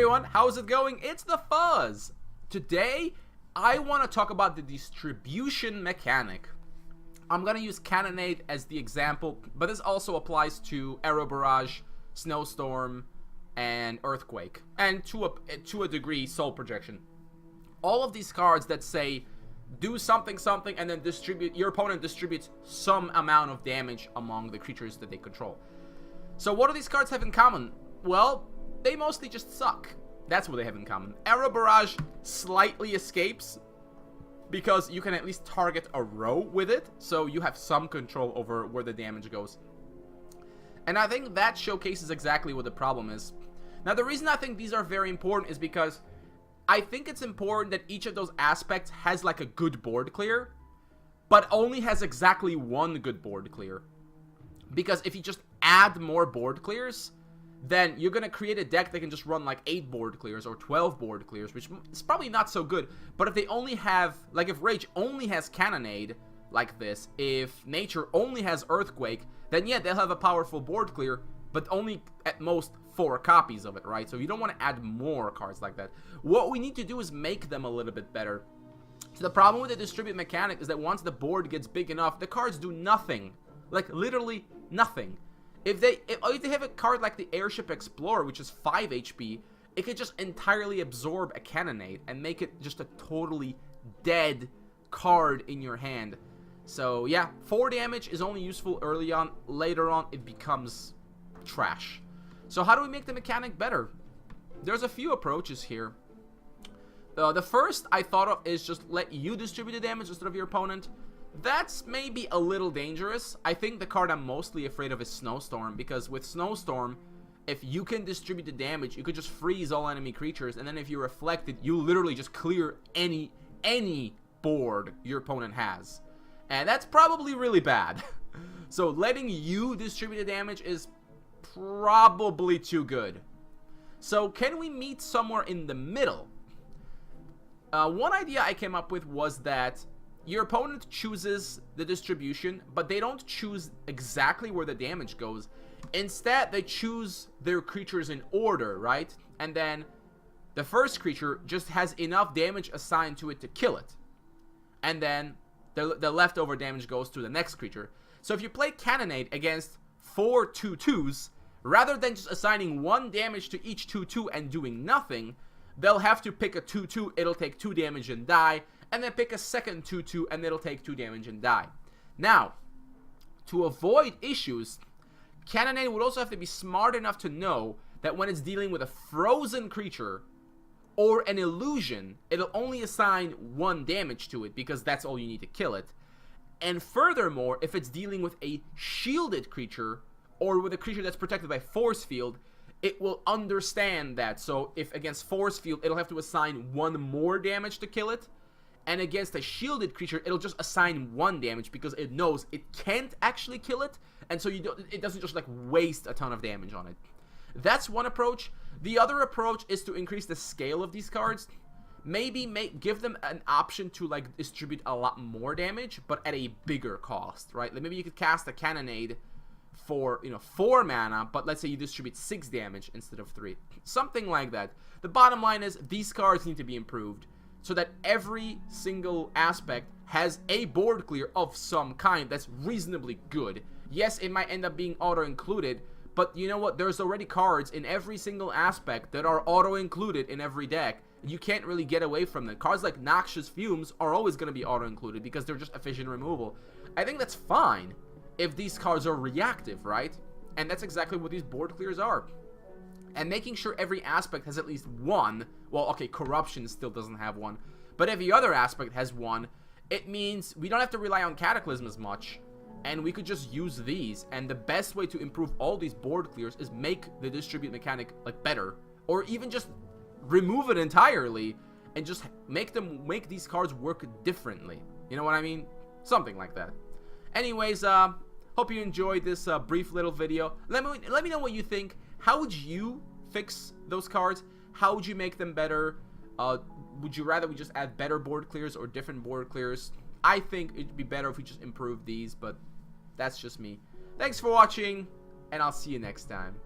everyone, how's it going? It's the Fuzz. Today, I want to talk about the distribution mechanic. I'm going to use Cannonade as the example, but this also applies to Arrow Barrage, Snowstorm, and Earthquake, and to a degree, Soul Projection. All of these cards that say, do something, and then your opponent distributes some amount of damage among the creatures that they control. So what do these cards have in common? Well, they mostly just suck. That's what they have in common. Arrow Barrage slightly escapes because you can at least target a row with it, so you have some control over where the damage goes. And I think that showcases exactly what the problem is. Now, the reason I think these are very important is because I think it's important that each of those aspects has like a good board clear, but only has exactly one good board clear. Because if you just add more board clears, then you're going to create a deck that can just run like 8 board clears or 12 board clears, which is probably not so good. But if they only have, like if Rage only has Cannonade like this, if Nature only has Earthquake, then yeah, they'll have a powerful board clear, but only at most 4 copies of it, right? So you don't want to add more cards like that. What we need to do is make them a little bit better. So the problem with the distribute mechanic is that once the board gets big enough, the cards do nothing. Like literally nothing. If they have a card like the Airship Explorer, which is 5 HP, it could just entirely absorb a Cannonade and make it just a totally dead card in your hand. So yeah, 4 damage is only useful early on. Later on, it becomes trash. So how do we make the mechanic better? There's a few approaches here. The first I thought of is just let you distribute the damage instead of your opponent. That's maybe a little dangerous. I think the card I'm mostly afraid of is Snowstorm, because with Snowstorm, if you can distribute the damage, you could just freeze all enemy creatures, and then if you reflect it, you literally just clear any board your opponent has. And that's probably really bad. So letting you distribute the damage is probably too good. So can we meet somewhere in the middle? One idea I came up with was that your opponent chooses the distribution, but they don't choose exactly where the damage goes. Instead, they choose their creatures in order, right? And then the first creature just has enough damage assigned to it to kill it. And then the leftover damage goes to the next creature. So if you play Cannonade against 4 2/2s, rather than just assigning 1 damage to each 2/2 and doing nothing, they'll have to pick a 2/2, it'll take 2 damage and die, and then pick a second 2/2 and it'll take 2 damage and die. Now, to avoid issues, Cannonade would also have to be smart enough to know that when it's dealing with a frozen creature or an illusion, it'll only assign 1 damage to it because that's all you need to kill it. And furthermore, if it's dealing with a shielded creature or with a creature that's protected by Force Field, it will understand that. So if against Force Field, it'll have to assign 1 more damage to kill it. And against a shielded creature, it'll just assign 1 damage because it knows it can't actually kill it. And so it doesn't just like waste a ton of damage on it. That's one approach. The other approach is to increase the scale of these cards. Maybe give them an option to like distribute a lot more damage, but at a bigger cost, right? Like maybe you could cast a Cannonade for, 4 mana, but let's say you distribute 6 damage instead of 3. Something like that. The bottom line is these cards need to be improved so that every single aspect has a board clear of some kind that's reasonably good. Yes, it might end up being auto-included, but you know what? There's already cards in every single aspect that are auto-included in every deck. You can't really get away from them. Cards like Noxious Fumes are always going to be auto-included because they're just efficient removal. I think that's fine if these cards are reactive, right? And that's exactly what these board clears are. And making sure every aspect has at least 1, well, okay, Corruption still doesn't have 1, but every other aspect has 1, it means we don't have to rely on Cataclysm as much, and we could just use these. And the best way to improve all these board clears is make the distribute mechanic like better, or even just remove it entirely and just make these cards work differently. You know what I mean? Something like that. Anyways, hope you enjoyed this brief little video. Let me know what you think. How would you fix those cards? How would you make them better? Would you rather we just add better board clears or different board clears? I think it'd be better if we just improve these, but that's just me. Thanks for watching, and I'll see you next time.